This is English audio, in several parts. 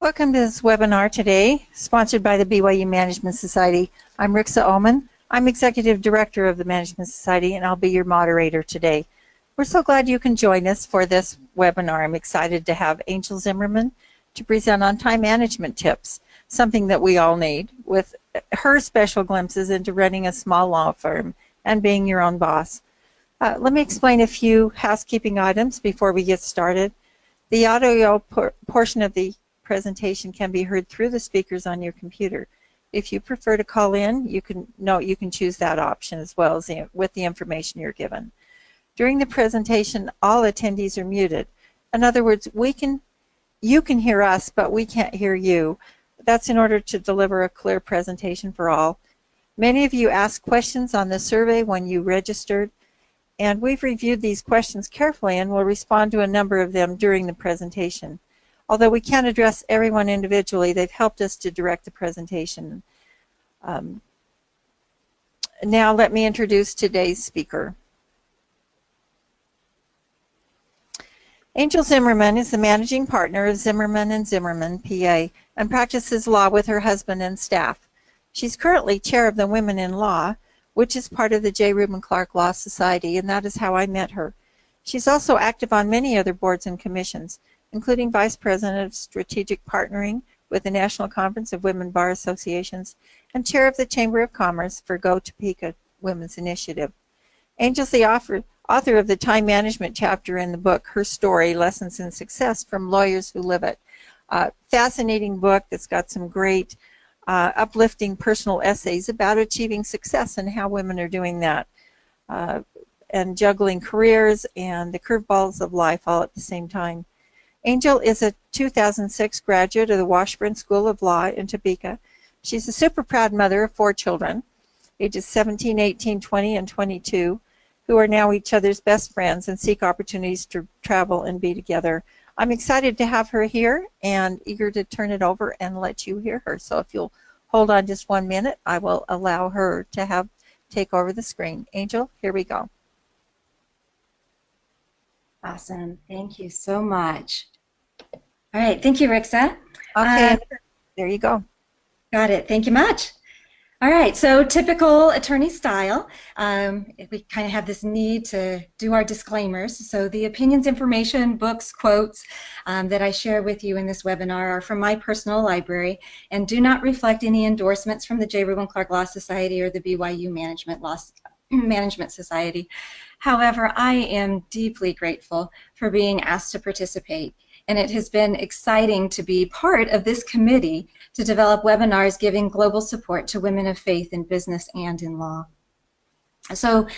Welcome to this webinar today, sponsored by the BYU Management Society. I'm Rixa Oman. I'm Executive Director of the Management Society, and I'll be your moderator today. We're so glad you can join us for this webinar. I'm excited to have Angel Zimmerman to present on time management tips, something that we all need, with her special glimpses into running a small law firm and being your own boss. Let me explain a few housekeeping items before we get started. The audio portion of the presentation can be heard through the speakers on your computer. If you prefer to call in, you can choose that option as well as with the information you're given. During the presentation, all attendees are muted. In other words, you can hear us, but we can't hear you. That's in order to deliver a clear presentation for all. Many of you asked questions on the survey when you registered, and we've reviewed these questions carefully and will respond to a number of them during the presentation. Although we can't address everyone individually, they've helped us to direct the presentation. Now let me introduce today's speaker. Angel Zimmerman is the managing partner of Zimmerman & Zimmerman, PA, and practices law with her husband and staff. She's currently chair of the Women in Law, which is part of the J. Reuben Clark Law Society, and that is how I met her. She's also active on many other boards and commissions, including Vice President of Strategic Partnering with the National Conference of Women Bar Associations and Chair of the Chamber of Commerce for Go Topeka Women's Initiative. Angel's the author of the time management chapter in the book, Her Story, Lessons in Success from Lawyers Who Live It. Fascinating book that's got some great uplifting personal essays about achieving success and how women are doing that and juggling careers and the curveballs of life all at the same time. Angel is a 2006 graduate of the Washburn School of Law in Topeka. She's a super proud mother of 4 children, ages 17, 18, 20, and 22, who are now each other's best friends and seek opportunities to travel and be together. I'm excited to have her here and eager to turn it over and let you hear her. So if you'll hold on just 1 minute, I will allow her to take over the screen. Angel, here we go. Awesome. Thank you so much. All right. Thank you, Rixa. Okay. There you go. Got it. Thank you much. All right. So typical attorney style, we kind of have this need to do our disclaimers. So the opinions, information, books, quotes that I share with you in this webinar are from my personal library and do not reflect any endorsements from the J. Reuben Clark Law Society or the BYU Management Society. However, I am deeply grateful for being asked to participate, and it has been exciting to be part of this committee to develop webinars giving global support to women of faith in business and in law. So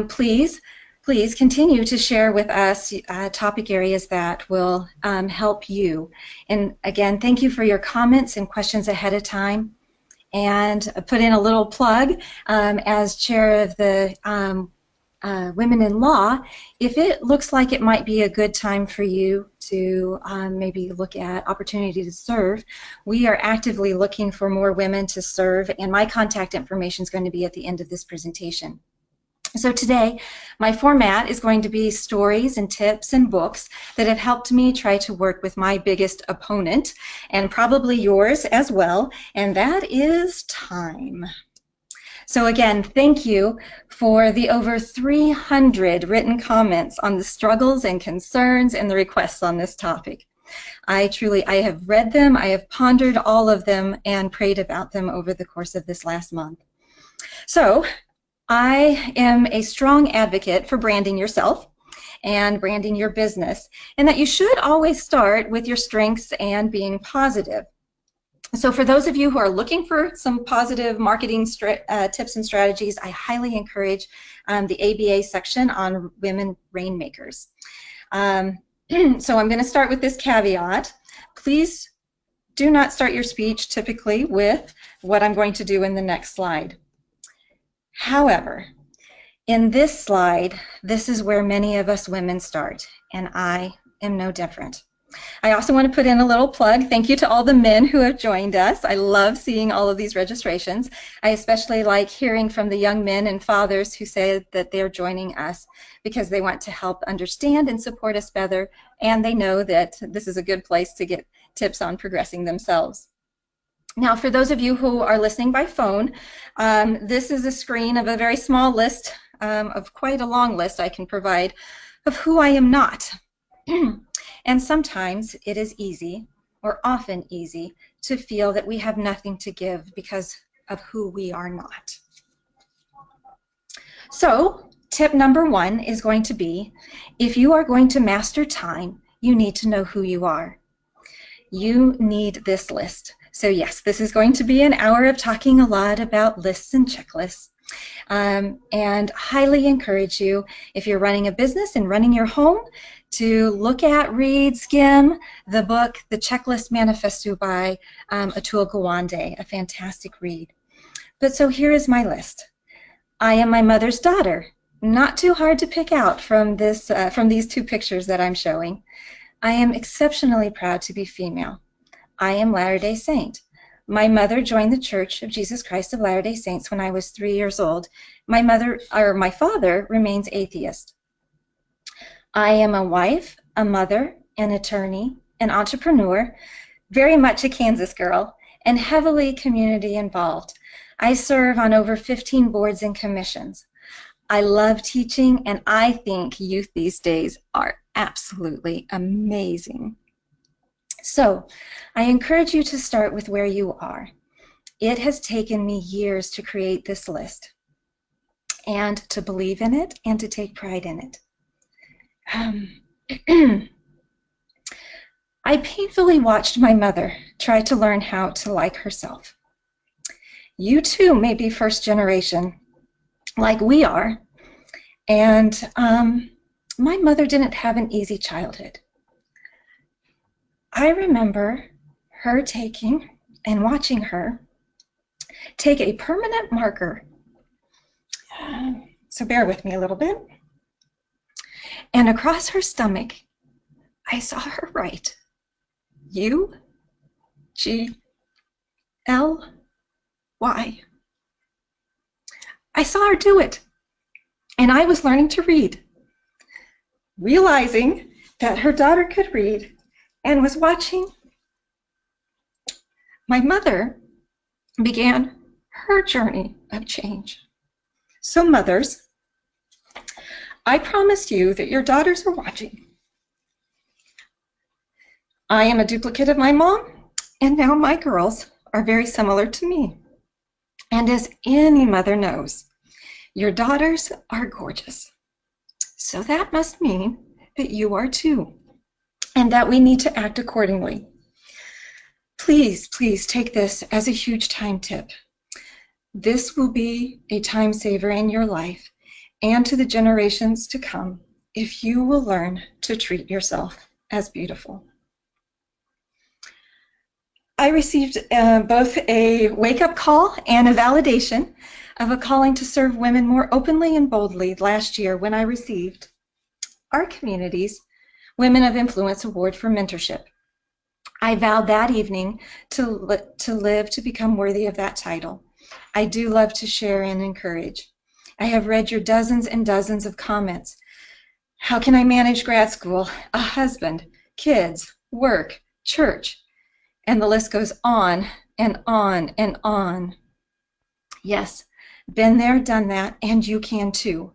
please continue to share with us topic areas that will help you. And again, thank you for your comments and questions ahead of time. And put in a little plug as chair of the Women in Law, if it looks like it might be a good time for you to maybe look at opportunity to serve, we are actively looking for more women to serve, and my contact information is going to be at the end of this presentation. So today, my format is going to be stories and tips and books that have helped me try to work with my biggest opponent, and probably yours as well, and that is time. So again, thank you for the over 300 written comments on the struggles and concerns and the requests on this topic. I have read them, I have pondered all of them and prayed about them over the course of this last month. So I am a strong advocate for branding yourself and branding your business, and that you should always start with your strengths and being positive. So for those of you who are looking for some positive marketing tips and strategies, I highly encourage the ABA section on women rainmakers. So I'm going to start with this caveat. Please do not start your speech typically with what I'm going to do in the next slide. However, in this slide, this is where many of us women start, and I am no different. I also want to put in a little plug. Thank you to all the men who have joined us. I love seeing all of these registrations. I especially like hearing from the young men and fathers who say that they're joining us because they want to help understand and support us better, and they know that this is a good place to get tips on progressing themselves. Now, for those of you who are listening by phone, this is a screen of a very small list, of quite a long list I can provide, of who I am not. And sometimes it is easy, or often easy, to feel that we have nothing to give because of who we are not. So, tip number 1 is going to be, if you are going to master time, you need to know who you are. You need this list. So yes, this is going to be an hour of talking a lot about lists and checklists. And highly encourage you, if you're running a business and running your home, to look at, read, skim the book, The Checklist Manifesto by Atul Gawande, a fantastic read. But so here is my list. I am my mother's daughter. Not too hard to pick out from these 2 pictures that I'm showing. I am exceptionally proud to be female. I am Latter-day Saint. My mother joined the Church of Jesus Christ of Latter-day Saints when I was 3 years old. My father remains atheist. I am a wife, a mother, an attorney, an entrepreneur, very much a Kansas girl, and heavily community involved. I serve on over 15 boards and commissions. I love teaching, and I think youth these days are absolutely amazing. So, I encourage you to start with where you are. It has taken me years to create this list, and to believe in it, and to take pride in it. I painfully watched my mother try to learn how to like herself. You too may be first generation, like we are, and my mother didn't have an easy childhood. I remember her taking and watching her take a permanent marker, so bear with me a little bit, and across her stomach, I saw her write U-G-L-Y. I saw her do it, and I was learning to read, realizing that her daughter could read, and was watching my mother began her journey of change. So mothers, I promise you that your daughters are watching. I am a duplicate of my mom, and now my girls are very similar to me. And as any mother knows, your daughters are gorgeous. So that must mean that you are too, and that we need to act accordingly. Please, please take this as a huge time tip. This will be a time saver in your life and to the generations to come if you will learn to treat yourself as beautiful. I received both a wake-up call and a validation of a calling to serve women more openly and boldly last year when I received our community's Women of Influence Award for Mentorship. I vowed that evening to live to become worthy of that title. I do love to share and encourage. I have read your dozens and dozens of comments. How can I manage grad school, a husband, kids, work, church? And the list goes on and on and on. Yes, been there, done that, and you can too.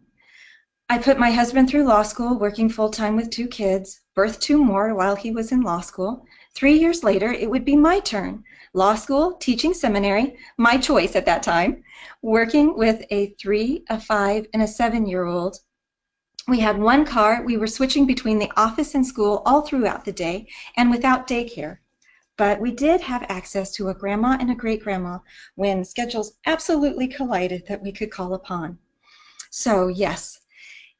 I put my husband through law school, working full-time with 2 kids, birthed 2 more while he was in law school. 3 years later, it would be my turn. Law school, teaching seminary, my choice at that time, working with a 3, a 5, and a 7-year-old. We had 1 car. We were switching between the office and school all throughout the day and without daycare. But we did have access to a grandma and a great-grandma when schedules absolutely collided that we could call upon. So yes,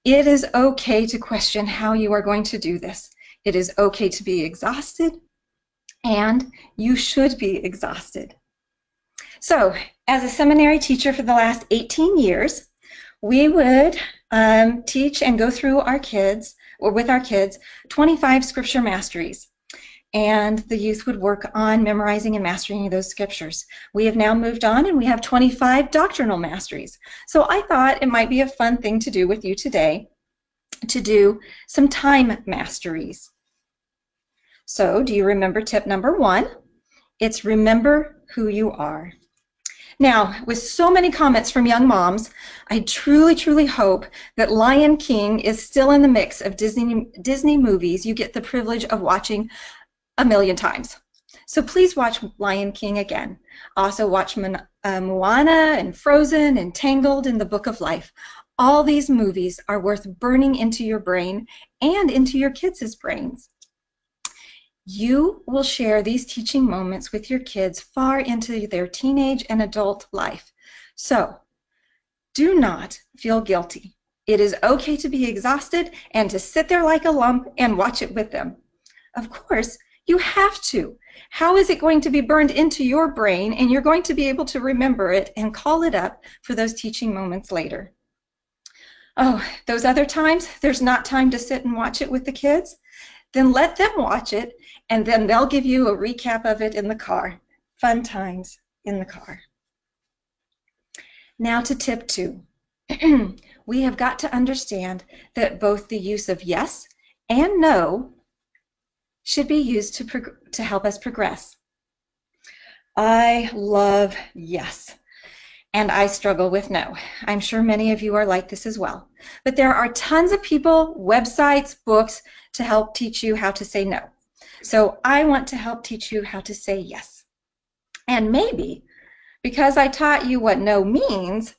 it is okay to question how you are going to do this. It is okay to be exhausted, and you should be exhausted. So as a seminary teacher for the last 18 years, we would teach and go through our kids, or with our kids, 25 scripture masteries. and the youth would work on memorizing and mastering those scriptures. We have now moved on, and we have 25 doctrinal masteries. So I thought it might be a fun thing to do with you today, to do some time masteries. So do you remember tip number 1? It's remember who you are. Now, with so many comments from young moms, I truly hope that Lion King is still in the mix of Disney movies you get the privilege of watching a million times. So please watch Lion King again. Also watch Moana and Frozen and Tangled and The Book of Life. All these movies are worth burning into your brain and into your kids' brains. You will share these teaching moments with your kids far into their teenage and adult life. So do not feel guilty. It is okay to be exhausted and to sit there like a lump and watch it with them. Of course, you have to. How is it going to be burned into your brain and you're going to be able to remember it and call it up for those teaching moments later? Oh, those other times, there's not time to sit and watch it with the kids? Then let them watch it, and then they'll give you a recap of it in the car. Fun times in the car. Now to tip 2. We have got to understand that both the use of yes and no should be used to help us progress. I love yes, and I struggle with no. I'm sure many of you are like this as well. But there are tons of people, websites, books to help teach you how to say no. So I want to help teach you how to say yes. And maybe because I taught you what no means,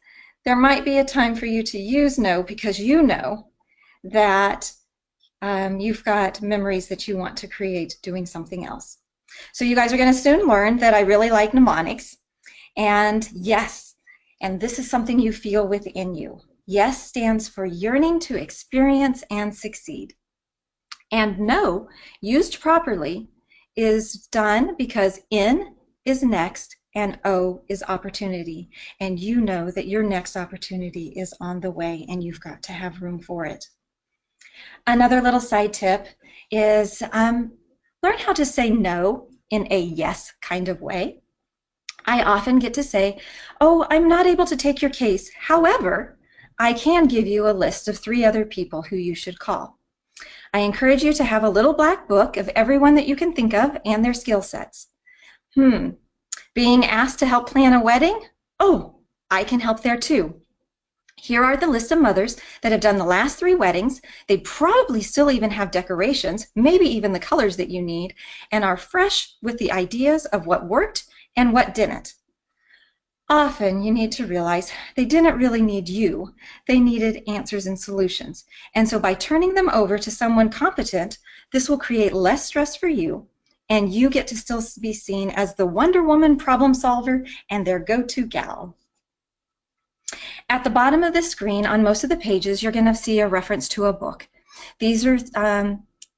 there might be a time for you to use no because you know that you've got memories that you want to create doing something else. So you guys are going to soon learn that I really like mnemonics. And yes, and this is something you feel within you. Yes stands for yearning to experience and succeed. And no, used properly, is done because in is next and O is opportunity. And you know that your next opportunity is on the way and you've got to have room for it. Another little side tip is learn how to say no in a yes kind of way. I often get to say, oh, I'm not able to take your case. However, I can give you a list of 3 other people who you should call. I encourage you to have a little black book of everyone that you can think of and their skill sets. Being asked to help plan a wedding? Oh, I can help there too. Here are the list of mothers that have done the last 3 weddings. They probably still even have decorations, maybe even the colors that you need, and are fresh with the ideas of what worked and what didn't. Often you need to realize they didn't really need you. They needed answers and solutions. And so by turning them over to someone competent, this will create less stress for you, and you get to still be seen as the Wonder Woman problem solver and their go-to gal. At the bottom of the screen on most of the pages, you're going to see a reference to a book. These are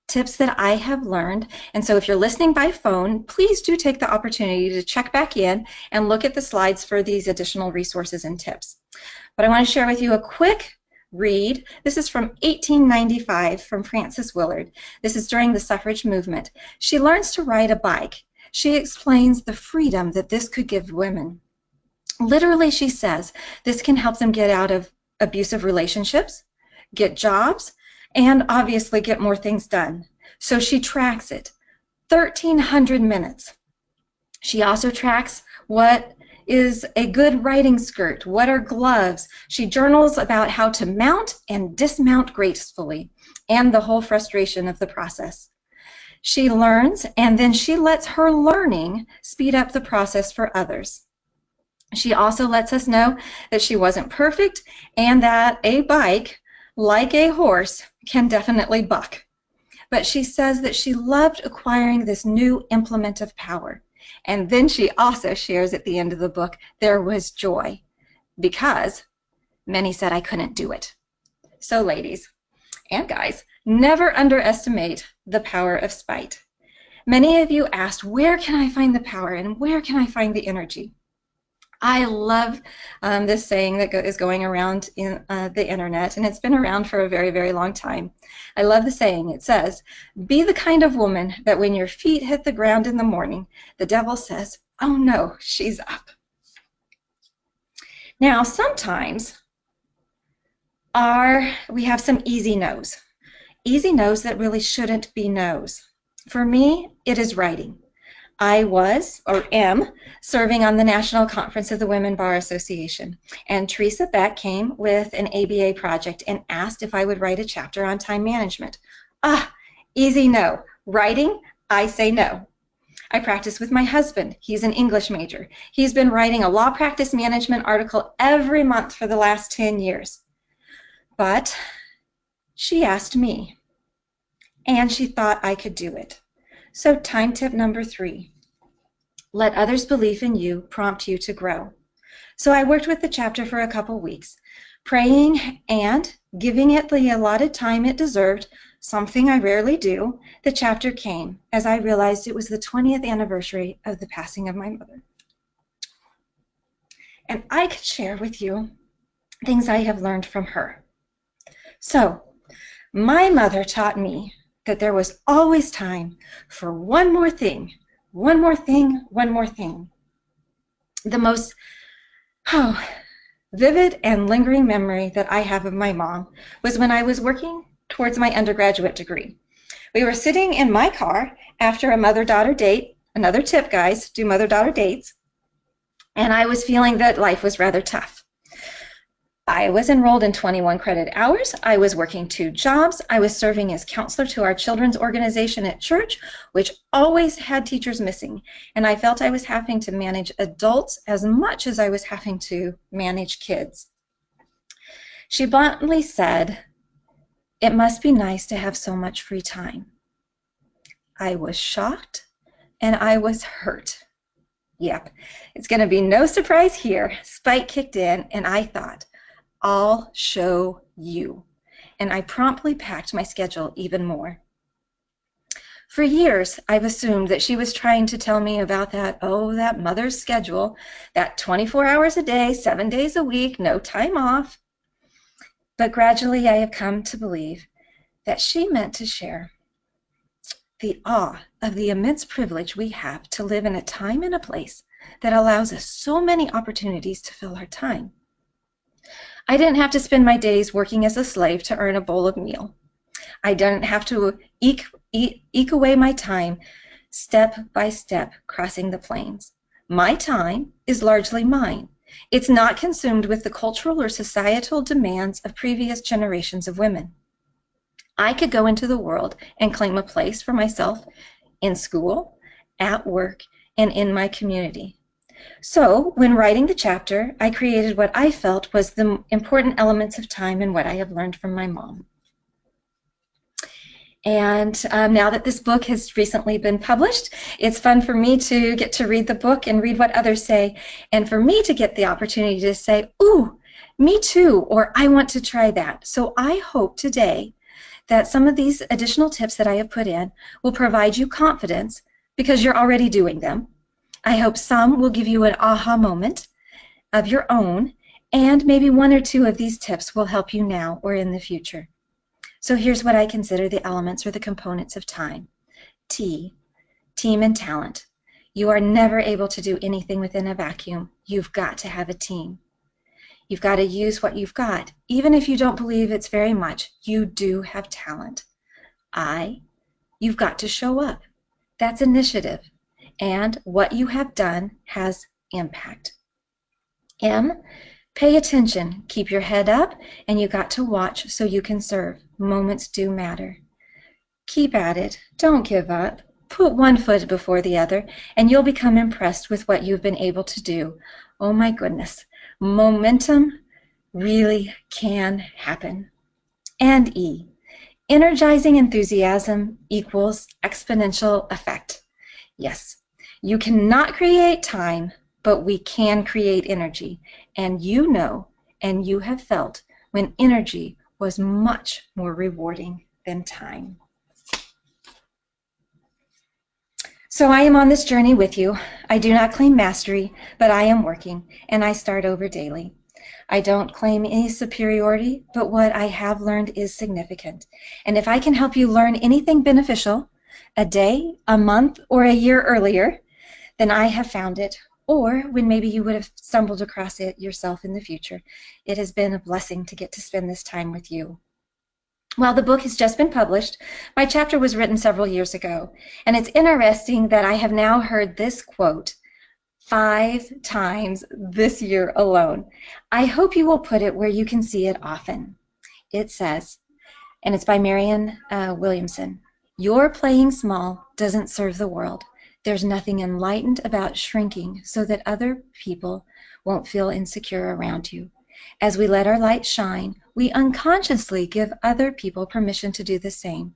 tips that I have learned, and so if you're listening by phone, please do take the opportunity to check back in and look at the slides for these additional resources and tips. But I want to share with you a quick read. This is from 1895 from Frances Willard. This is during the suffrage movement. She learns to ride a bike. She explains the freedom that this could give women. Literally, she says, this can help them get out of abusive relationships, get jobs, and obviously get more things done. So she tracks it, 1,300 minutes. She also tracks what is a good riding skirt, what are gloves. She journals about how to mount and dismount gracefully, and the whole frustration of the process. She learns, and then she lets her learning speed up the process for others. She also lets us know that she wasn't perfect and that a bike, like a horse, can definitely buck. But she says that she loved acquiring this new implement of power. And then she also shares at the end of the book, there was joy because many said I couldn't do it. So ladies and guys, never underestimate the power of spite. Many of you asked, where can I find the power and where can I find the energy? I love this saying that is going around in the internet, and it's been around for a very, very long time. I love the saying. It says, "Be the kind of woman that when your feet hit the ground in the morning, the devil says, 'Oh no, she's up.'" Now, sometimes we have some easy no's. Easy no's that really shouldn't be no's. For me, it is writing. I was, or am, serving on the National Conference of the Women Bar Association, and Teresa Beck came with an ABA project and asked if I would write a chapter on time management. Easy no. Writing, I say no. I practice with my husband. He's an English major. He's been writing a law practice management article every month for the last 10 years. But she asked me, and she thought I could do it. So time tip number 3, let others' belief in you prompt you to grow. So I worked with the chapter for a couple weeks, praying and giving it the allotted time it deserved, something I rarely do. The chapter came as I realized it was the 20th anniversary of the passing of my mother. And I could share with you things I have learned from her. So, my mother taught me that there was always time for one more thing, one more thing, one more thing. The most vivid and lingering memory that I have of my mom was when I was working towards my undergraduate degree. We were sitting in my car after a mother-daughter date. Another tip, guys, do mother-daughter dates. And I was feeling that life was rather tough. I was enrolled in 21 credit hours. I was working 2 jobs. I was serving as counselor to our children's organization at church, which always had teachers missing. And I felt I was having to manage adults as much as I was having to manage kids. She bluntly said, "It must be nice to have so much free time." I was shocked and I was hurt. Yep, it's going to be no surprise here. Spike kicked in and I thought, I'll show you. And I promptly packed my schedule even more. For years, I've assumed that she was trying to tell me about that mother's schedule, that 24 hours a day, 7 days a week, no time off. But gradually, I have come to believe that she meant to share the awe of the immense privilege we have to live in a time and a place that allows us so many opportunities to fill our time. I didn't have to spend my days working as a slave to earn a bowl of meal. I didn't have to eke away my time step by step crossing the plains. My time is largely mine. It's not consumed with the cultural or societal demands of previous generations of women. I could go into the world and claim a place for myself in school, at work, and in my community. So, when writing the chapter, I created what I felt was the important elements of time and what I have learned from my mom. And now that this book has recently been published, it's fun for me to get to read the book and read what others say, and for me to get the opportunity to say, "Ooh, me too," or "I want to try that." So I hope today that some of these additional tips that I have put in will provide you confidence because you're already doing them. I hope some will give you an aha moment of your own, and maybe 1 or 2 of these tips will help you now or in the future. So here's what I consider the elements or the components of time. T, team and talent. You are never able to do anything within a vacuum. You've got to have a team. You've got to use what you've got. Even if you don't believe it's very much, you do have talent. I, you've got to show up. That's initiative. And what you have done has impact. M, pay attention. Keep your head up, and you got to watch so you can serve. Moments do matter. Keep at it. Don't give up. Put one foot before the other, and you'll become impressed with what you've been able to do. Oh my goodness. Momentum really can happen. And E, energizing enthusiasm equals exponential effect. Yes, you cannot create time, but we can create energy. And you know, and you have felt when energy was much more rewarding than time. So I am on this journey with you. I do not claim mastery, but I am working, and I start over daily. I don't claim any superiority, but what I have learned is significant. And if I can help you learn anything beneficial, a day, a month, or a year earlier, then I have found it, or when maybe you would have stumbled across it yourself in the future. It has been a blessing to get to spend this time with you. Well, the book has just been published. My chapter was written several years ago, and it's interesting that I have now heard this quote 5 times this year alone. I hope you will put it where you can see it often. It says, and it's by Marianne Williamson, "Your playing small doesn't serve the world. There's nothing enlightened about shrinking so that other people won't feel insecure around you. As we let our light shine, we unconsciously give other people permission to do the same.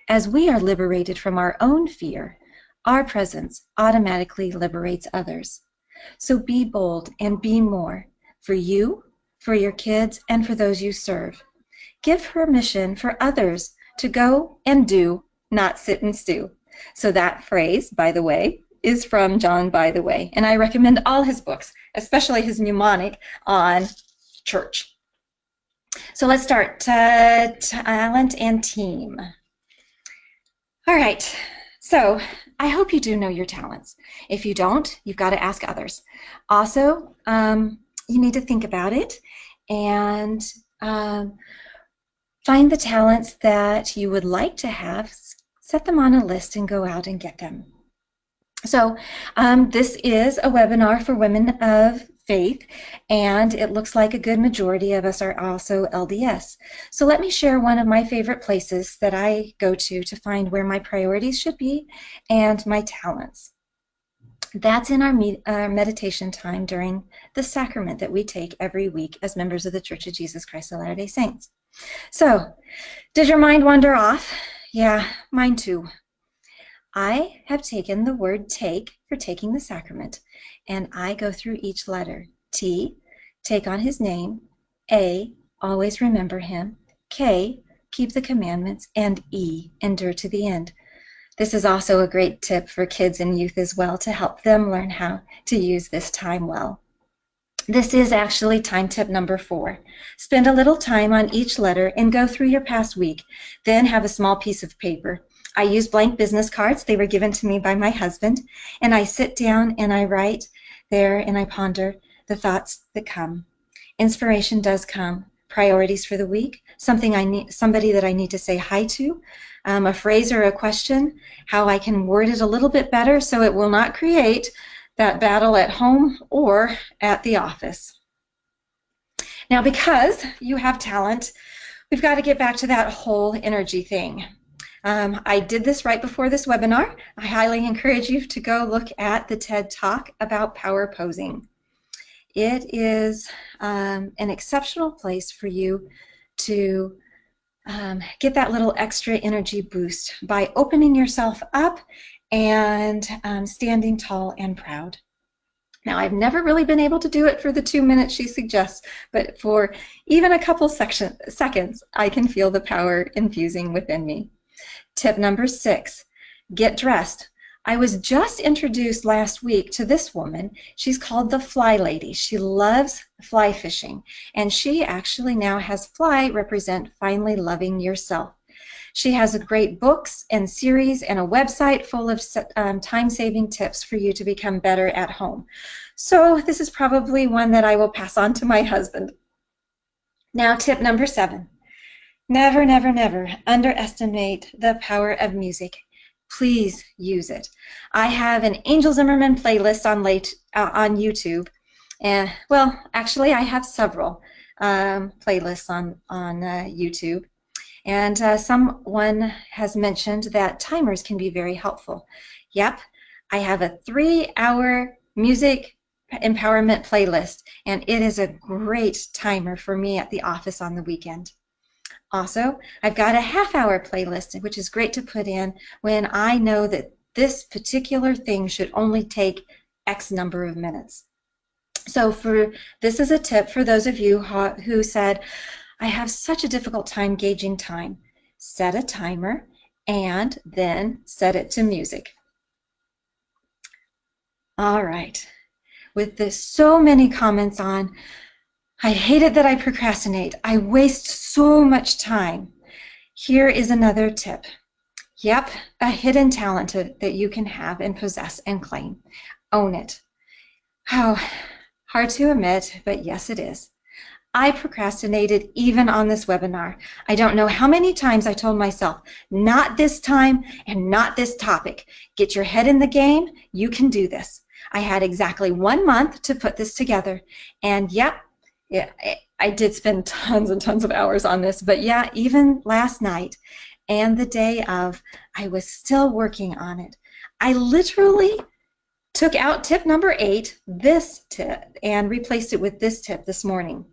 As we are liberated from our own fear, our presence automatically liberates others. So be bold and be more for you, for your kids, and for those you serve. Give permission for others to go and do, not sit and stew." So that phrase, by the way, is from John By the Way, and I recommend all his books, especially his mnemonic on church. So let's start. Talent and team. All right, so I hope you do know your talents. If you don't, you've got to ask others. Also, you need to think about it and find the talents that you would like to have, set them on a list and go out and get them. So this is a webinar for women of faith, and it looks like a good majority of us are also LDS. So let me share one of my favorite places that I go to find where my priorities should be and my talents. That's in our meditation time during the sacrament that we take every week as members of the Church of Jesus Christ of Latter-day Saints. So, did your mind wander off? Yeah, mine too. I have taken the word take for taking the sacrament, and I go through each letter. T, take on his name. A, always remember him. K, keep the commandments. And E, endure to the end. This is also a great tip for kids and youth as well to help them learn how to use this time well. This is actually time tip number 4. Spend a little time on each letter and go through your past week. Then have a small piece of paper. I use blank business cards. They were given to me by my husband. And I sit down and I write there and I ponder the thoughts that come. Inspiration does come. Priorities for the week. Somebody that I need to say hi to. A phrase or a question. How I can word it a little bit better so it will not create that battle at home or at the office. Now, because you have talent, we've got to get back to that whole energy thing. I did this right before this webinar. I highly encourage you to go look at the TED Talk about power posing. It is an exceptional place for you to get that little extra energy boost by opening yourself up and standing tall and proud. Now, I've never really been able to do it for the 2 minutes she suggests, but for even a couple seconds, I can feel the power infusing within me. Tip number 6, get dressed. I was just introduced last week to this woman. She's called the Fly Lady. She loves fly fishing, and she actually now has fly represent finally loving yourself. She has great books and series and a website full of time-saving tips for you to become better at home. So this is probably one that I will pass on to my husband. Now, tip number 7. Never, never, never underestimate the power of music. Please use it. I have an Angel Zimmerman playlist on YouTube. And, well, actually, I have several playlists on YouTube. And someone has mentioned that timers can be very helpful. Yep, I have a 3-hour music empowerment playlist, and it is a great timer for me at the office on the weekend. Also, I've got a half-hour playlist, which is great to put in when I know that this particular thing should only take X number of minutes. So this is a tip for those of you who said, I have such a difficult time gauging time. Set a timer and then set it to music. All right. With this, so many comments on, I hate it that I procrastinate. I waste so much time. Here is another tip. Yep, a hidden talent that you can have and possess and claim. Own it. How hard to admit, but yes, it is. I procrastinated even on this webinar. I don't know how many times I told myself, not this time and not this topic. Get your head in the game. You can do this. I had exactly 1 month to put this together. And yep, I did spend tons and tons of hours on this. But yeah, even last night and the day of, I was still working on it. I literally took out tip number 8, this tip, and replaced it with this tip this morning.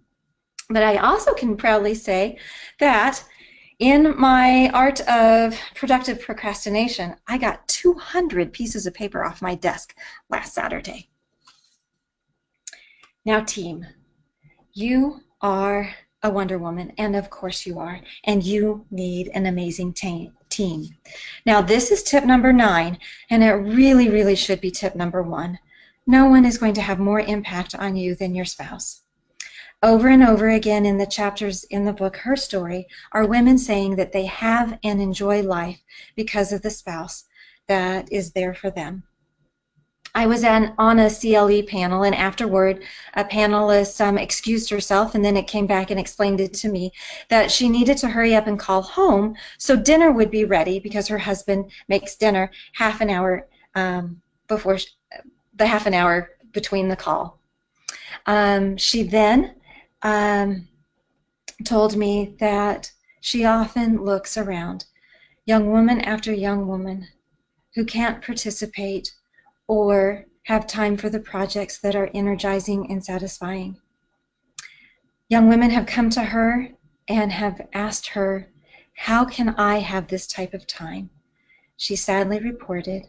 But I also can proudly say that in my art of productive procrastination, I got 200 pieces of paper off my desk last Saturday. Now, team, you are a Wonder Woman, and of course you are, and you need an amazing team. Now, this is tip number 9, and it really, really should be tip number 1. No one is going to have more impact on you than your spouse. Over and over again in the chapters in the book, Her Story, are women saying that they have and enjoy life because of the spouse that is there for them. I was on a CLE panel, and afterward, a panelist excused herself, and then it came back and explained it to me that she needed to hurry up and call home so dinner would be ready because her husband makes dinner half an hour before the half an hour between the call. She then told me that she often looks around, young woman after young woman, who can't participate or have time for the projects that are energizing and satisfying. Young women have come to her and have asked her, how can I have this type of time? She sadly reported,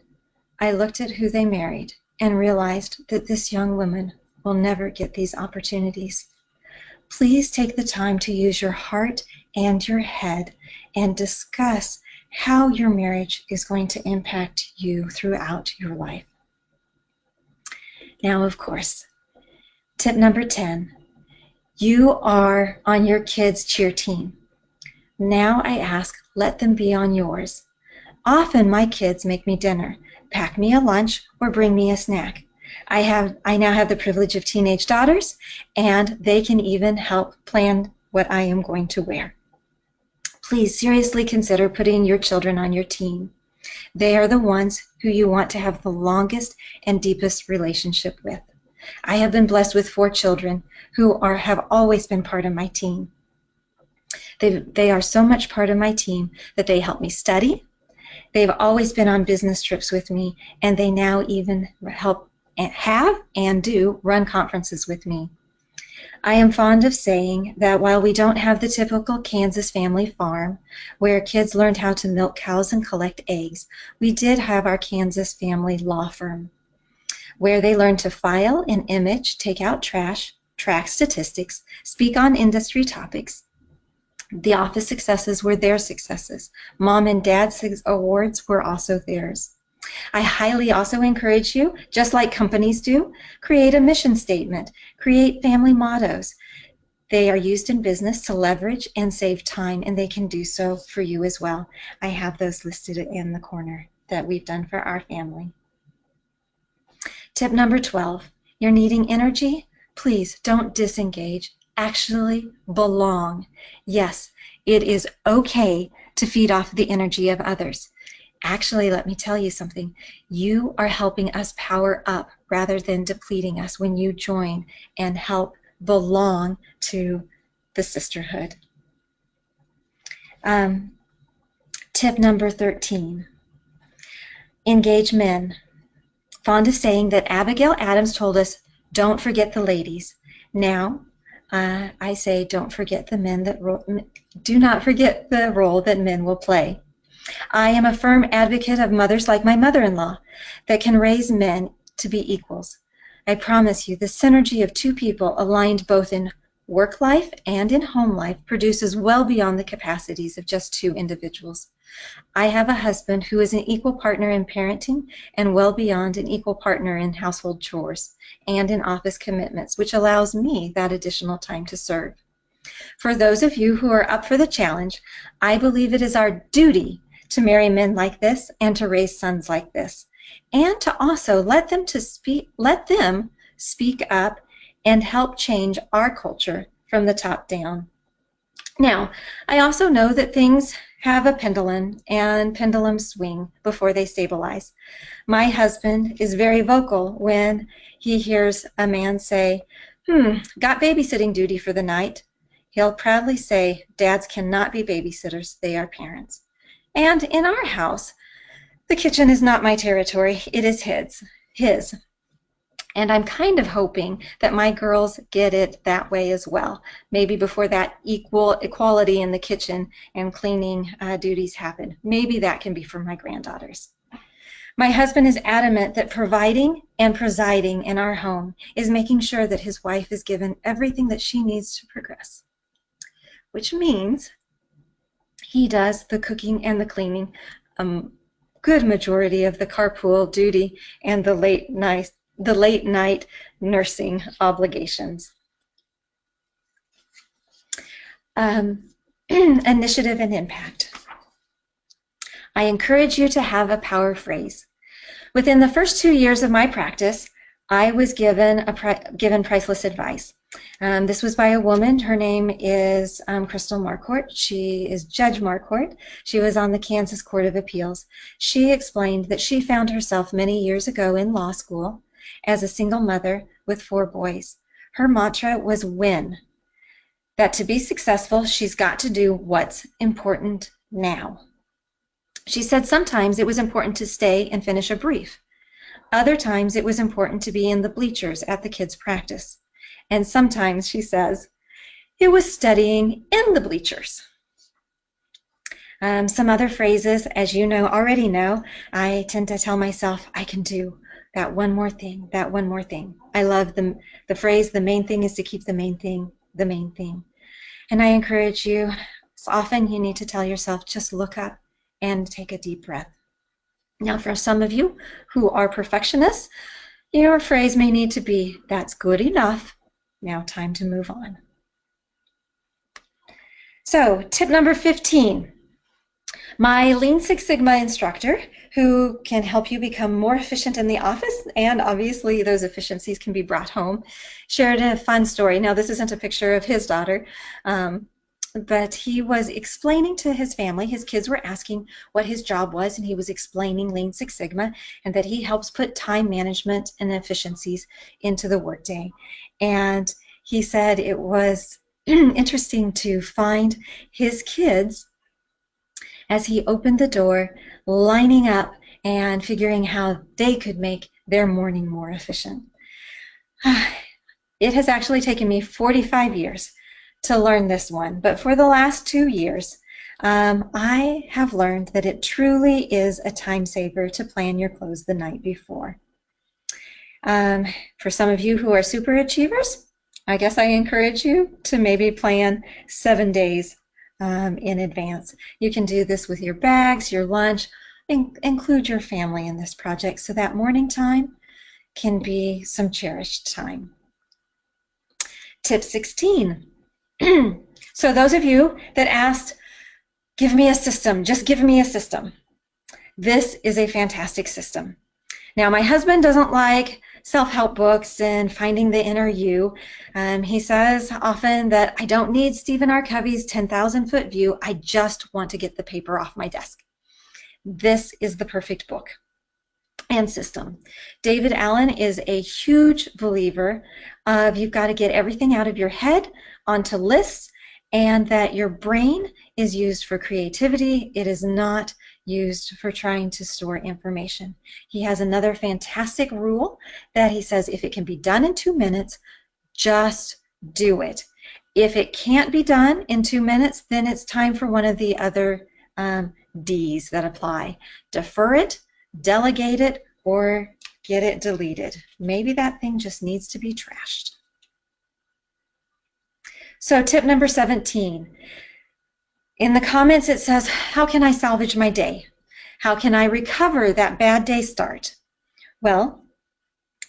I looked at who they married and realized that this young woman will never get these opportunities. Please take the time to use your heart and your head and discuss how your marriage is going to impact you throughout your life. Now, of course, tip number 10, you are on your kids' cheer team. Now I ask, let them be on yours. Often my kids make me dinner, pack me a lunch, or bring me a snack. I now have the privilege of teenage daughters, and they can even help plan what I am going to wear. Please seriously consider putting your children on your team. They are the ones who you want to have the longest and deepest relationship with. I have been blessed with 4 children who have always been part of my team. They are so much part of my team that they help me study. They've always been on business trips with me, and they now even have and do run conferences with me. I am fond of saying that while we don't have the typical Kansas family farm where kids learned how to milk cows and collect eggs, we did have our Kansas family law firm where they learned to file and image, take out trash, track statistics, speak on industry topics. The office successes were their successes. Mom and Dad's awards were also theirs. I highly also encourage you, just like companies do, create a mission statement, create family mottos. They are used in business to leverage and save time, and they can do so for you as well. I have those listed in the corner that we've done for our family. Tip number 12, you're needing energy? Please don't disengage. Actually belong. Yes, it is okay to feed off the energy of others. Actually, let me tell you something. You are helping us power up rather than depleting us when you join and help belong to the sisterhood. Tip number 13, engage men. Fond of saying that Abigail Adams told us, don't forget the ladies. Now, I say don't forget the men do not forget the role that men will play. I am a firm advocate of mothers like my mother-in-law that can raise men to be equals. I promise you, the synergy of 2 people aligned both in work life and in home life produces well beyond the capacities of just two individuals. I have a husband who is an equal partner in parenting and well beyond an equal partner in household chores and in office commitments, which allows me that additional time to serve. For those of you who are up for the challenge, I believe it is our duty to marry men like this and to raise sons like this, and to also let them speak up and help change our culture from the top down. Now, I also know that things have a pendulum and pendulums swing before they stabilize. My husband is very vocal when he hears a man say, got babysitting duty for the night. He'll proudly say, dads cannot be babysitters, they are parents. And in our house, the kitchen is not my territory, it is his. And I'm kind of hoping that my girls get it that way as well. Maybe before that equality in the kitchen and cleaning duties happen. Maybe that can be for my granddaughters. My husband is adamant that providing and presiding in our home is making sure that his wife is given everything that she needs to progress, which means he does the cooking and the cleaning, good majority of the carpool duty and the late night nursing obligations. Initiative and impact. I encourage you to have a power phrase. Within the first 2 years of my practice, I was given priceless advice. This was by a woman. Her name is Crystal Marquardt. She is Judge Marquardt. She was on the Kansas Court of Appeals. She explained that she found herself many years ago in law school as a single mother with 4 boys. Her mantra was win. That to be successful, she's got to do what's important now. She said sometimes it was important to stay and finish a brief. Other times it was important to be in the bleachers at the kids' practice. And sometimes, she says, it was studying in the bleachers. Some other phrases, as you already know, I tend to tell myself I can do that one more thing, that one more thing. I love the phrase, the main thing is to keep the main thing, the main thing. And I encourage you, so often you need to tell yourself, just look up and take a deep breath. Now, for some of you who are perfectionists, your phrase may need to be, that's good enough. Now, time to move on. So, tip number 15. My Lean Six Sigma instructor, who can help you become more efficient in the office, and obviously those efficiencies can be brought home, shared a fun story. Now, this isn't a picture of his daughter, but he was explaining to his family, his kids were asking what his job was, and he was explaining Lean Six Sigma, and that he helps put time management and efficiencies into the workday. And he said it was interesting to find his kids, as he opened the door, lining up and figuring how they could make their morning more efficient. It has actually taken me 45 years to learn this one, but for the last 2 years, I have learned that it truly is a time saver to plan your clothes the night before. For some of you who are super achievers, I guess I encourage you to maybe plan 7 days in advance. You can do this with your bags, your lunch, include your family in this project so that morning time can be some cherished time. Tip 16. So those of you that asked, give me a system, just give me a system. This is a fantastic system. Now, my husband doesn't like self-help books and finding the inner you. He says often that I don't need Stephen R. Covey's 10,000-foot view. I just want to get the paper off my desk. This is the perfect book and system. David Allen is a huge believer of you've got to get everything out of your head onto lists, and that your brain is used for creativity. It is not used for trying to store information. He has another fantastic rule that he says if it can be done in 2 minutes, just do it. If it can't be done in 2 minutes, then it's time for one of the other D's that apply. Defer it, delegate it, or get it deleted. Maybe that thing just needs to be trashed. So tip number 17. In the comments it says, how can I salvage my day? How can I recover that bad day start? Well,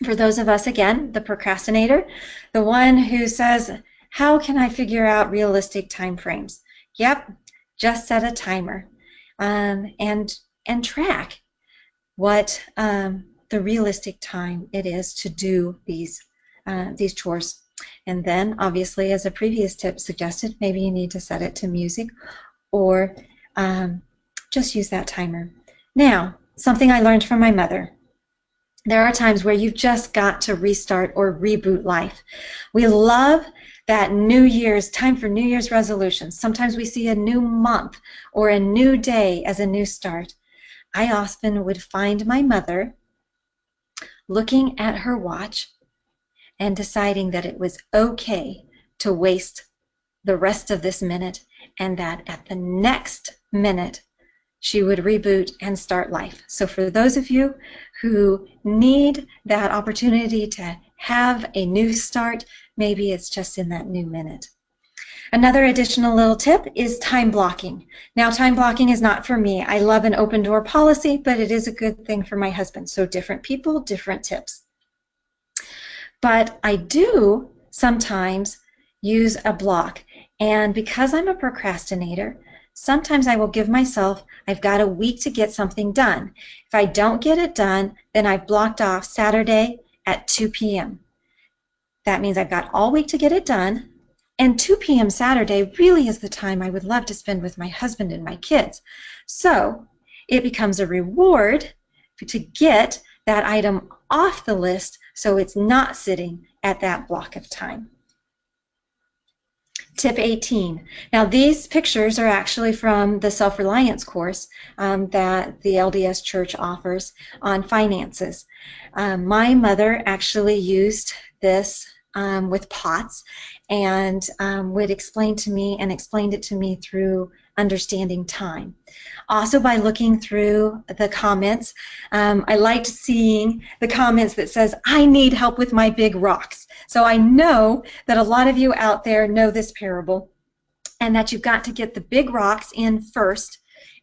for those of us, again, the procrastinator, the one who says, how can I figure out realistic time frames? Yep, just set a timer and track what the realistic time it is to do these chores. And then, obviously, as a previous tip suggested, maybe you need to set it to music or just use that timer. Now, something I learned from my mother. There are times where you've just got to restart or reboot life. We love that New Year's, time for New Year's resolutions. Sometimes we see a new month or a new day as a new start. I often would find my mother looking at her watch and deciding that it was okay to waste the rest of this minute and that at the next minute she would reboot and start life. So for those of you who need that opportunity to have a new start, maybe it's just in that new minute. Another additional little tip is time blocking. Now, time blocking is not for me. I love an open door policy, but it is a good thing for my husband. So different people, different tips. But I do sometimes use a block. And because I'm a procrastinator, sometimes I will give myself, I've got a week to get something done. If I don't get it done, then I've blocked off Saturday at 2 p.m. That means I've got all week to get it done. And 2 p.m. Saturday really is the time I would love to spend with my husband and my kids. So it becomes a reward to get that item off the list so it's not sitting at that block of time. Tip 18. Now these pictures are actually from the self-reliance course that the LDS Church offers on finances. My mother actually used this with pots and would explain to me and explained it to me through understanding time. Also by looking through the comments, I liked seeing the comments that says, I need help with my big rocks. So I know that a lot of you out there know this parable and that you've got to get the big rocks in first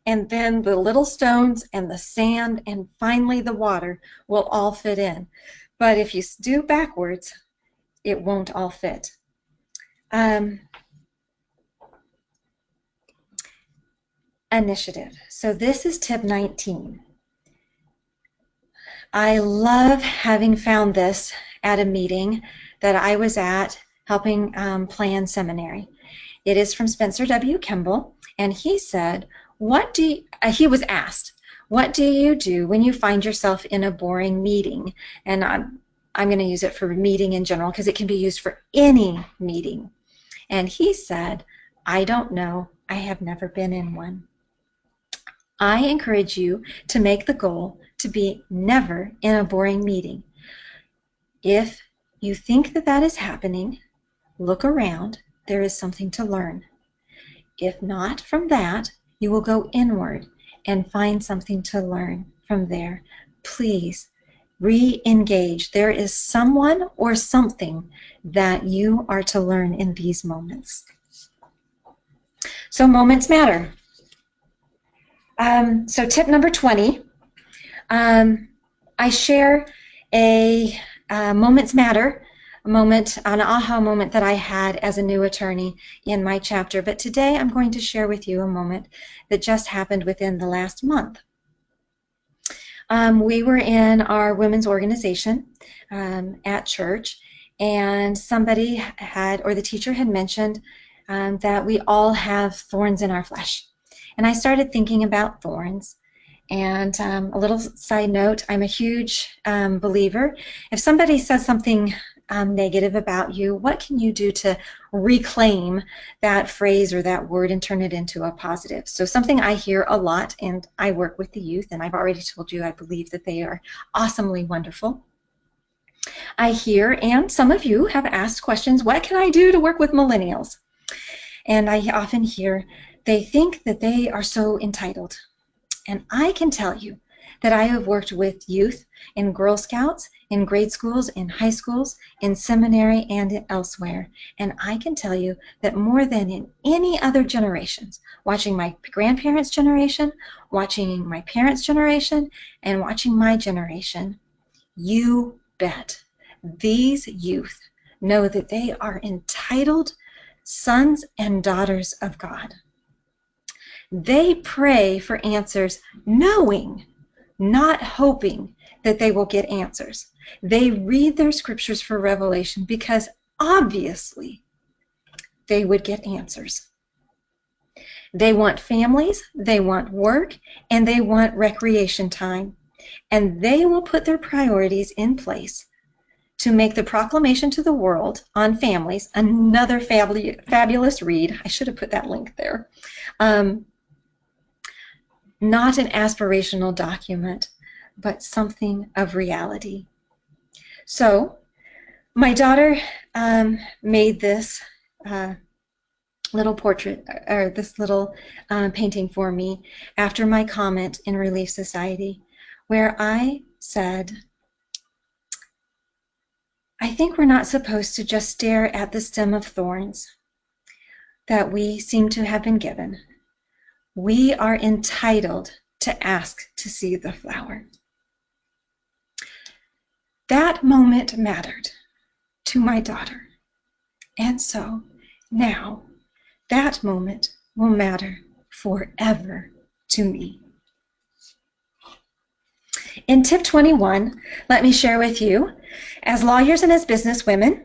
and then the little stones and the sand and finally the water will all fit in. But if you do backwards, it won't all fit. Initiative. So this is tip 19. I love having found this at a meeting that I was at helping plan seminary. It is from Spencer W. Kimball, and he said, he was asked, what do you do when you find yourself in a boring meeting? And I'm going to use it for meeting in general because it can be used for any meeting. And he said, I don't know. I have never been in one. I encourage you to make the goal to be never in a boring meeting. If you think that that is happening, look around. There is something to learn. If not from that, you will go inward and find something to learn from there. Please re-engage. There is someone or something that you are to learn in these moments. So moments matter. So tip number 20, I share a moments matter, a moment, an aha moment that I had as a new attorney in my chapter. But today I'm going to share with you a moment that just happened within the last month. We were in our women's organization at church, and somebody had, or the teacher had mentioned that we all have thorns in our flesh. And I started thinking about thorns. And a little side note, I'm a huge believer. If somebody says something negative about you, what can you do to reclaim that phrase or that word and turn it into a positive? So something I hear a lot, and I work with the youth, and I've already told you I believe that they are awesomely wonderful. I hear, and some of you have asked questions, what can I do to work with millennials? And I often hear, they think that they are so entitled. And I can tell you that I have worked with youth in Girl Scouts, in grade schools, in high schools, in seminary, and elsewhere. And I can tell you that more than in any other generations, watching my grandparents' generation, watching my parents' generation, and watching my generation, you bet these youth know that they are entitled sons and daughters of God. They pray for answers knowing, not hoping that they will get answers. They read their scriptures for revelation because obviously they would get answers. They want families, they want work, and they want recreation time. And they will put their priorities in place to make the proclamation to the world on families, another fabulous read. I should have put that link there. Not an aspirational document, but something of reality. So my daughter made this little portrait, or this little painting for me after my comment in Relief Society, where I said, I think we're not supposed to just stare at the stem of thorns that we seem to have been given. We are entitled to ask to see the flower. That moment mattered to my daughter. And so now that moment will matter forever to me. In tip 21, let me share with you, as lawyers and as businesswomen,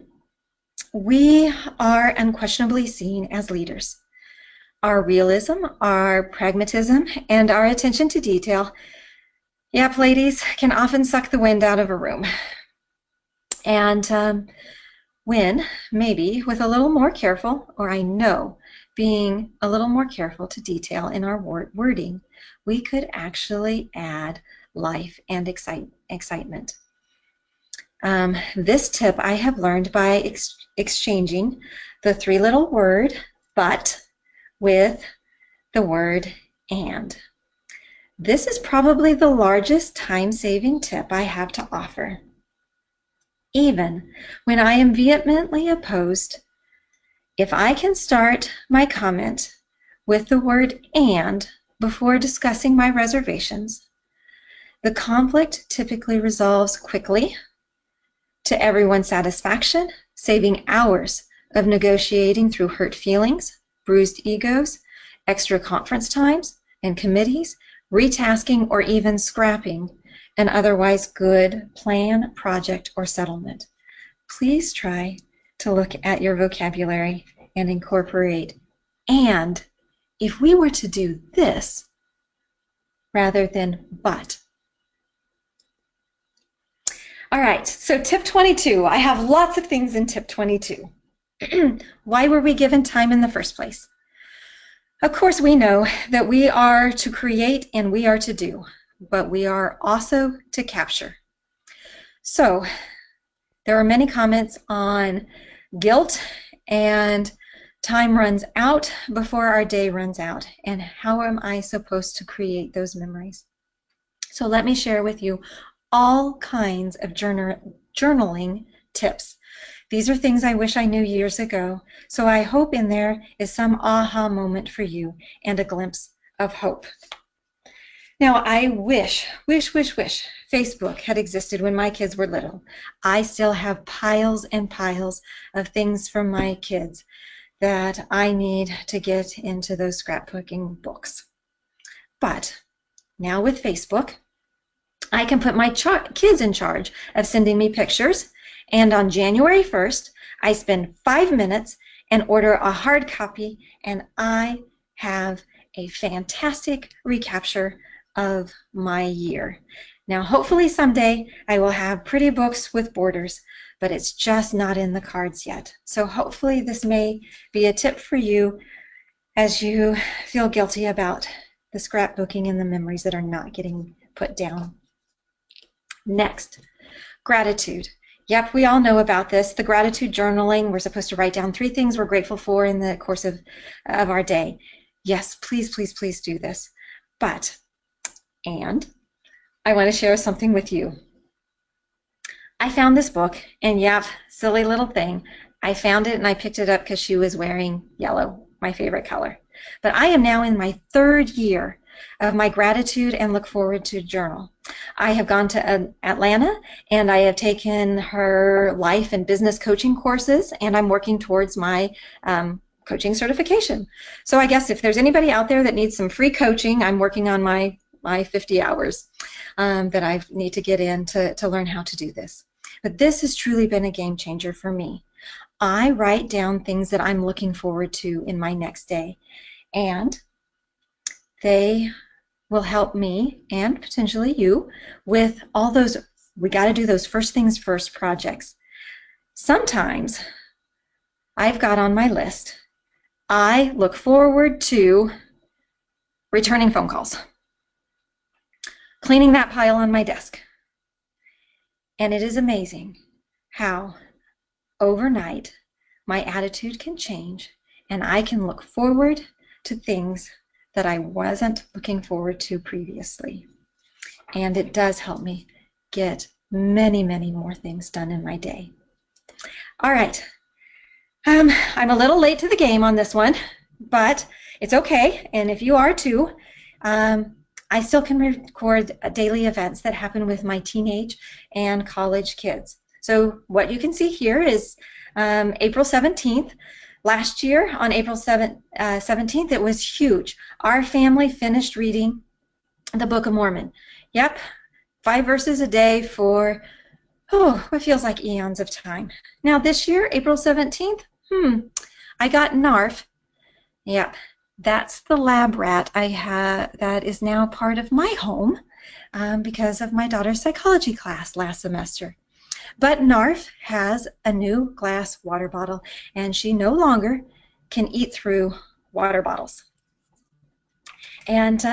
we are unquestionably seen as leaders. Our realism, our pragmatism, and our attention to detail, yep, ladies, can often suck the wind out of a room. And when, maybe with a little more careful, or I know being a little more careful to detail in our wording, we could actually add life and excitement. This tip I have learned by exchanging the three-letter word but with the word and. This is probably the largest time-saving tip I have to offer. Even when I am vehemently opposed, if I can start my comment with the word and before discussing my reservations, the conflict typically resolves quickly to everyone's satisfaction, saving hours of negotiating through hurt feelings, bruised egos, extra conference times and committees, retasking, or even scrapping an otherwise good plan, project, or settlement. Please try to look at your vocabulary and incorporate and if we were to do this rather than but. All right, so tip 22. I have lots of things in tip 22. Why were we given time in the first place? Of course, we know that we are to create and we are to do, but we are also to capture. So there are many comments on guilt and time runs out before our day runs out, and how am I supposed to create those memories? So let me share with you all kinds of journaling tips. These are things I wish I knew years ago, so I hope in there is some aha moment for you and a glimpse of hope. Now, I wish Facebook had existed when my kids were little. I still have piles and piles of things from my kids that I need to get into those scrapbooking books. But now with Facebook, I can put my kids in charge of sending me pictures, and on January 1st, I spend 5 minutes and order a hard copy, and I have a fantastic recapture of my year. Now, hopefully someday I will have pretty books with borders, but it's just not in the cards yet. So hopefully this may be a tip for you as you feel guilty about the scrapbooking and the memories that are not getting put down. Next, gratitude. Yep, we all know about this. The gratitude journaling, we're supposed to write down 3 things we're grateful for in the course of our day. Yes, please, please, please do this. But, and I want to share something with you. I found this book, and yep, silly little thing. I found it and I picked it up because she was wearing yellow, my favorite color. But I am now in my 3rd year of my gratitude and look forward to journal. I have gone to Atlanta and I have taken her life and business coaching courses, and I'm working towards my coaching certification. So I guess if there's anybody out there that needs some free coaching, I'm working on my 50 hours that I need to get in to learn how to do this. But this has truly been a game changer for me. I write down things that I'm looking forward to in my next day, and they will help me and potentially you with all those we got to do those first things first projects. Sometimes I've got on my list, I look forward to returning phone calls, cleaning that pile on my desk. And it is amazing how overnight my attitude can change and I can look forward to things that I wasn't looking forward to previously. And it does help me get many, many more things done in my day. All right. I'm a little late to the game on this one, but it's okay. And if you are too, I still can record daily events that happen with my teenage and college kids. So what you can see here is April 17th. Last year on April 17th, it was huge. Our family finished reading the Book of Mormon. Yep, 5 verses a day for, what feels like eons of time. Now this year, April 17th, I got Narf. Yep, that's the lab rat I have that is now part of my home because of my daughter's psychology class last semester. But Narf has a new glass water bottle, and she no longer can eat through water bottles. And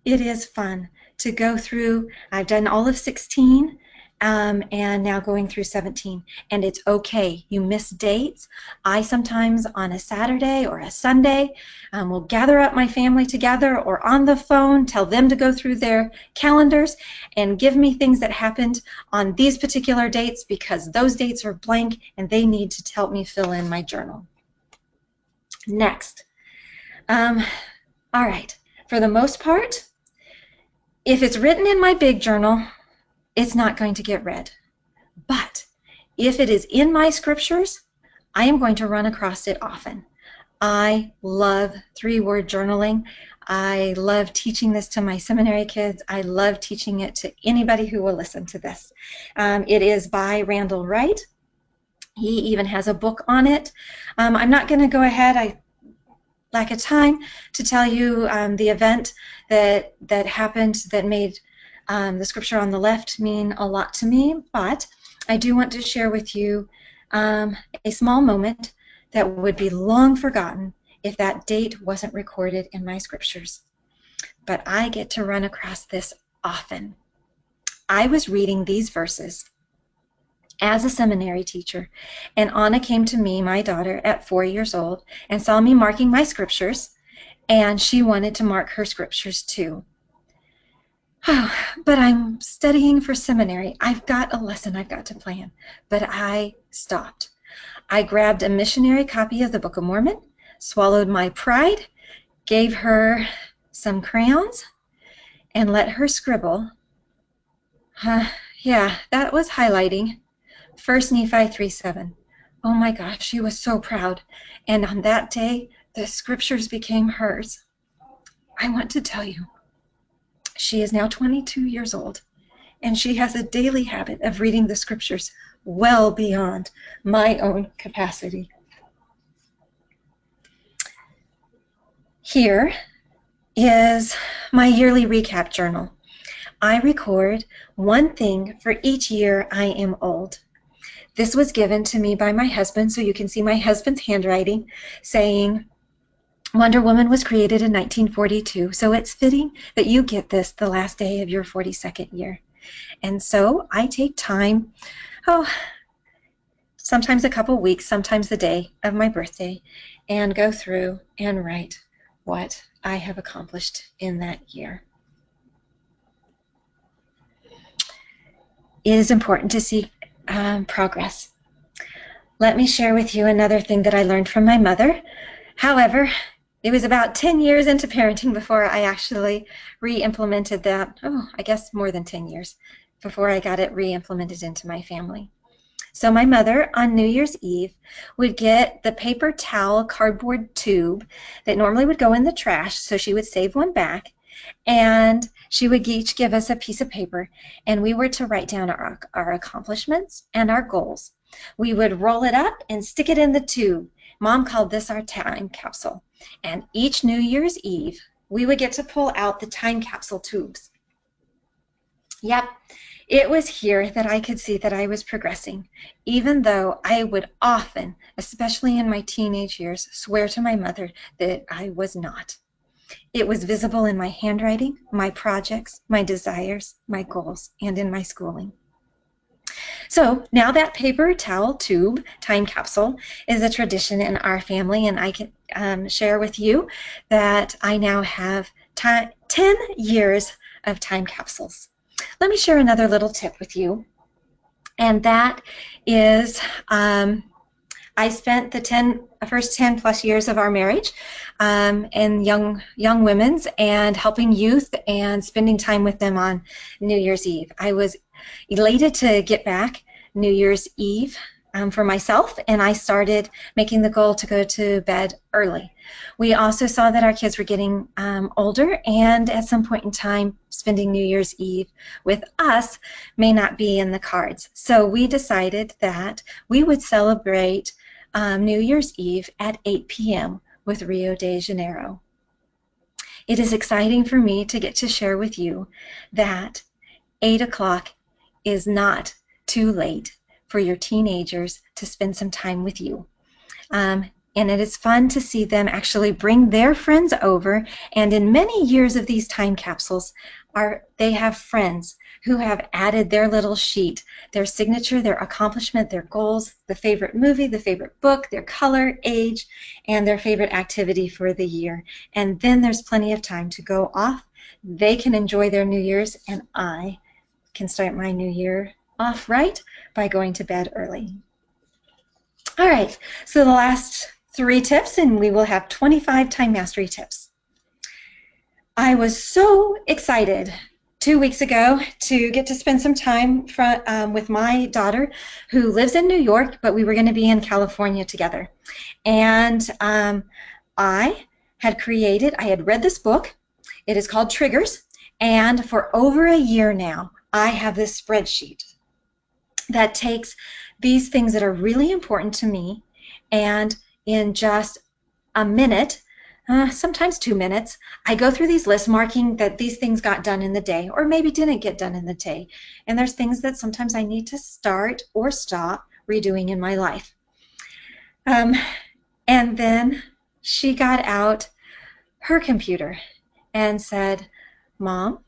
it is fun to go through. I've done all of 16 and now going through 17. And it's okay. You miss dates. I sometimes on a Saturday or a Sunday will gather up my family together or on the phone, tell them to go through their calendars and give me things that happened on these particular dates because those dates are blank and they need to help me fill in my journal. Next. All right. For the most part, if it's written in my big journal, it's not going to get read. But if it is in my scriptures, I am going to run across it often. I love 3-word journaling. I love teaching this to my seminary kids. I love teaching it to anybody who will listen to this. It is by Randall Wright. He even has a book on it. I'm not going to go ahead. I lack of time to tell you the event that happened that made the scripture on the left mean a lot to me, but I do want to share with you a small moment that would be long forgotten if that date wasn't recorded in my scriptures. But I get to run across this often. I was reading these verses as a seminary teacher, and Anna came to me, my daughter, at 4 years old, and saw me marking my scriptures, and she wanted to mark her scriptures too. Oh, but I'm studying for seminary. I've got a lesson I've got to plan. But I stopped. I grabbed a missionary copy of the Book of Mormon, swallowed my pride, gave her some crayons, and let her scribble. Yeah, that was highlighting. 1 Nephi 3:7. Oh my gosh, she was so proud. And on that day, the scriptures became hers. I want to tell you, she is now 22 years old, and she has a daily habit of reading the scriptures well beyond my own capacity. Here is my yearly recap journal. I record one thing for each year I am old. This was given to me by my husband, so you can see my husband's handwriting saying, Wonder Woman was created in 1942, so it's fitting that you get this the last day of your 42nd year. And so I take time, sometimes a couple weeks, sometimes the day of my birthday, and go through and write what I have accomplished in that year. it is important to see progress. Let me share with you another thing that I learned from my mother. However, it was about 10 years into parenting before I actually re-implemented that. Oh, I guess more than 10 years before I got it re-implemented into my family. So my mother on New Year's Eve would get the paper towel cardboard tube that normally would go in the trash, so she would save one back, and she would each give us a piece of paper, and we were to write down our accomplishments and our goals. We would roll it up and stick it in the tube. Mom called this our time capsule. And each New Year's Eve, we would get to pull out the time capsule tubes. Yep, it was here that I could see that I was progressing, even though I would often, especially in my teenage years, swear to my mother that I was not. It was visible in my handwriting, my projects, my desires, my goals, and in my schooling. So now that paper towel tube time capsule is a tradition in our family, and I can share with you that I now have 10 years of time capsules. Let me share another little tip with you, and that is I spent the first 10 plus years of our marriage in young women's and helping youth and spending time with them on New Year's Eve. I was elated to get back New Year's Eve for myself, and I started making the goal to go to bed early. We also saw that our kids were getting older, and at some point in time, spending New Year's Eve with us may not be in the cards. So we decided that we would celebrate New Year's Eve at 8 p.m. with Rio de Janeiro. It is exciting for me to get to share with you that 8 o'clock is not too late for your teenagers to spend some time with you. And it is fun to see them actually bring their friends over, and in many years of these time capsules, they have friends who have added their little sheet, their signature, their accomplishment, their goals, the favorite movie, the favorite book, their color, age, and their favorite activity for the year. And then there's plenty of time to go off. They can enjoy their New Year's, and I can start my new year off right by going to bed early. All right, so the last 3 tips, and we will have 25 time mastery tips. I was so excited 2 weeks ago to get to spend some time with my daughter who lives in New York, but we were going to be in California together. And I had read this book. It is called Triggers, and for over a year now, I have this spreadsheet that takes these things that are really important to me, and in just a minute, sometimes 2 minutes, I go through these lists marking that these things got done in the day or maybe didn't get done in the day. And there's things that sometimes I need to start or stop redoing in my life. And then she got out her computer and said, "Mom,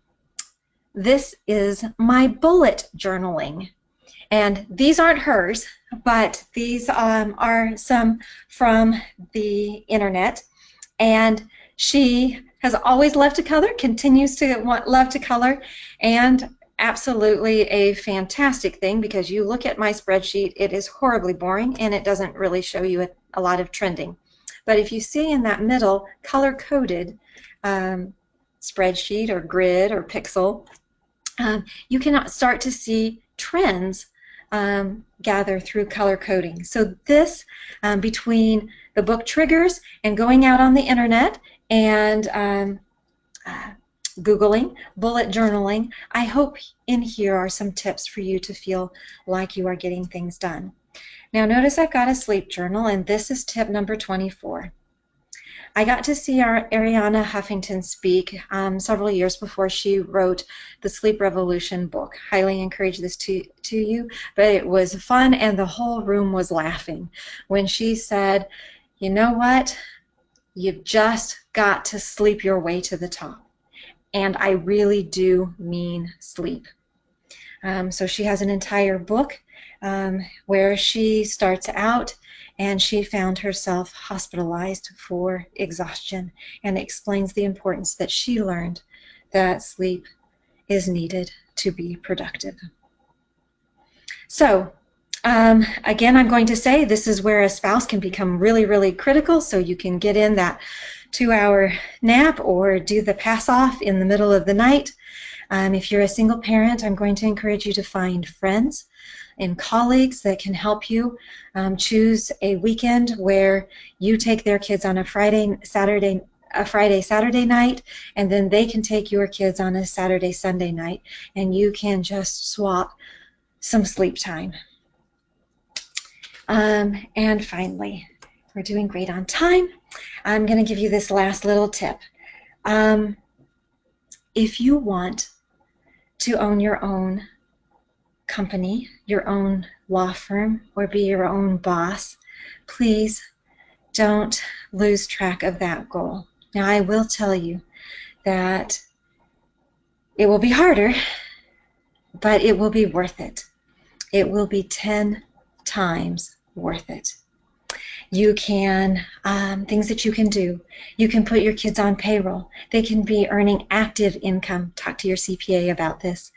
this is my bullet journaling." And these aren't hers, but these are some from the internet. And she has always loved to color, continues to love to color, and absolutely a fantastic thing, because you look at my spreadsheet, it is horribly boring and it doesn't really show you a lot of trending. But if you see in that middle color-coded spreadsheet or grid or pixel, you can start to see trends gather through color coding. So this, between the book Triggers and going out on the internet and Googling bullet journaling, I hope in here are some tips for you to feel like you are getting things done. Now notice I've got a sleep journal, and this is tip number 24. I got to see our Arianna Huffington speak several years before she wrote the Sleep Revolution book. Highly encourage this to you, but it was fun, and the whole room was laughing when she said, "You know what? You've just got to sleep your way to the top." And I really do mean sleep. So she has an entire book where she starts out and she found herself hospitalized for exhaustion, and explains the importance that she learned that sleep is needed to be productive. So, again, I'm going to say this is where a spouse can become really, really critical, so you can get in that 2-hour nap or do the pass off in the middle of the night. If you're a single parent, I'm going to encourage you to find friends and colleagues that can help you choose a weekend where you take their kids on a Friday, Saturday night, and then they can take your kids on a Saturday, Sunday night, and you can just swap some sleep time. And finally, we're doing great on time. I'm going to give you this last little tip. If you want to own your own company, your own law firm, or be your own boss, please don't lose track of that goal. Now, I will tell you that it will be harder, but it will be worth it. It will be 10 times worth it. You can, things that you can do. You can put your kids on payroll. They can be earning active income. Talk to your CPA about this.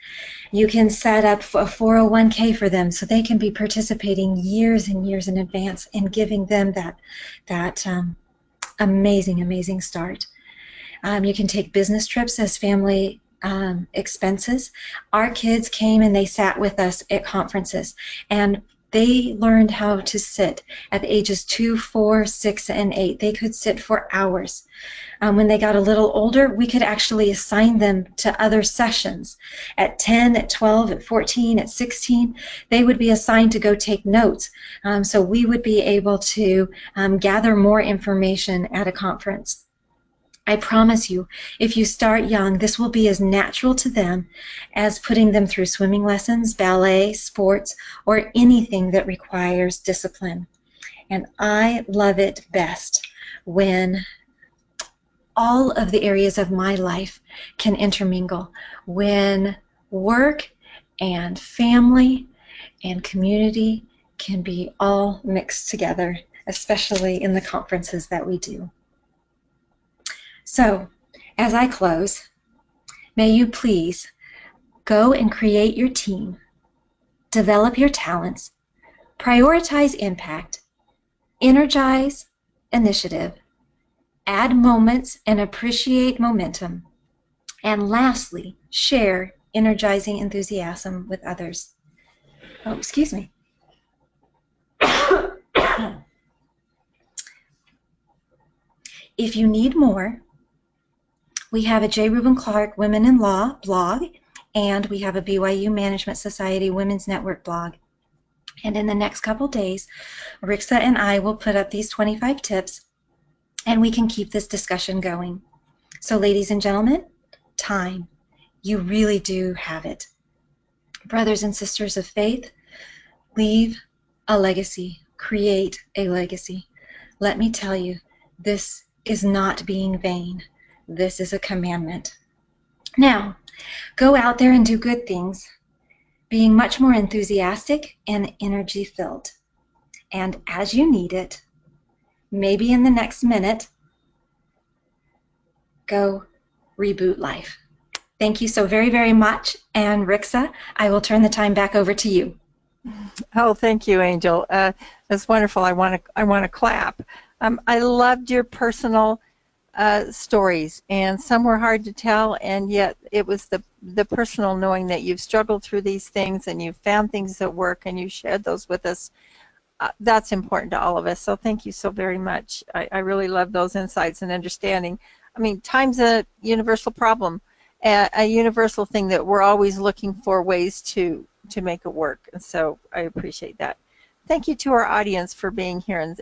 You can set up a 401k for them so they can be participating years and years in advance and giving them that amazing, amazing start. You can take business trips as family expenses. Our kids came and they sat with us at conferences, and they learned how to sit at the ages 2, 4, 6, and 8. They could sit for hours. When they got a little older, we could actually assign them to other sessions. At 10, at 12, at 14, at 16, they would be assigned to go take notes. So we would be able to gather more information at a conference. I promise you, if you start young, this will be as natural to them as putting them through swimming lessons, ballet, sports, or anything that requires discipline. And I love it best when all of the areas of my life can intermingle, when work and family and community can be all mixed together, especially in the conferences that we do. So, as I close, may you please go and create your team, develop your talents, prioritize impact, energize initiative, add moments and appreciate momentum, and lastly, share energizing enthusiasm with others. Oh, excuse me. If you need more, we have a J. Reuben Clark Women in Law blog, and we have a BYU Management Society Women's Network blog. And in the next couple days, Rixa and I will put up these 25 tips, and we can keep this discussion going. So ladies and gentlemen, time. You really do have it. Brothers and sisters of faith, leave a legacy. Create a legacy. Let me tell you, this is not being vain. This is a commandment. Now, go out there and do good things, being much more enthusiastic and energy-filled. And as you need it, maybe in the next minute, go reboot life. Thank you so very, very much. And Rixa, I will turn the time back over to you. Oh, thank you, Angel. That's wonderful. I want to clap. I loved your personal stories, and some were hard to tell, and yet it was the personal knowing that you've struggled through these things and you've found things that work and you shared those with us. That's important to all of us, so thank you so very much. I really love those insights and understanding. I mean, time's a universal problem, a universal thing that we're always looking for ways to make it work, and so I appreciate that. Thank you to our audience for being here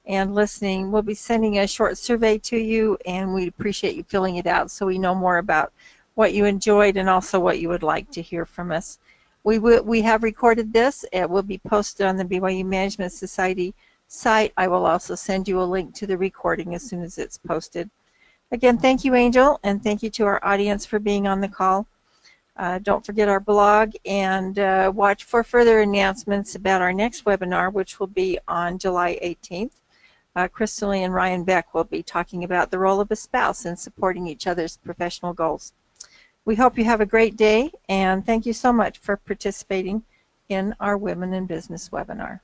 and listening. We will be sending a short survey to you, and we appreciate you filling it out so we know more about what you enjoyed and also what you would like to hear from us. We have recorded this. It will be posted on the BYU Management Society site. I will also send you a link to the recording as soon as it's posted. Again, thank you, Angel, and thank you to our audience for being on the call. Don't forget our blog, and watch for further announcements about our next webinar, which will be on July 18th. Crystal and Ryan Beck will be talking about the role of a spouse in supporting each other's professional goals. We hope you have a great day, and thank you so much for participating in our Women in Business webinar.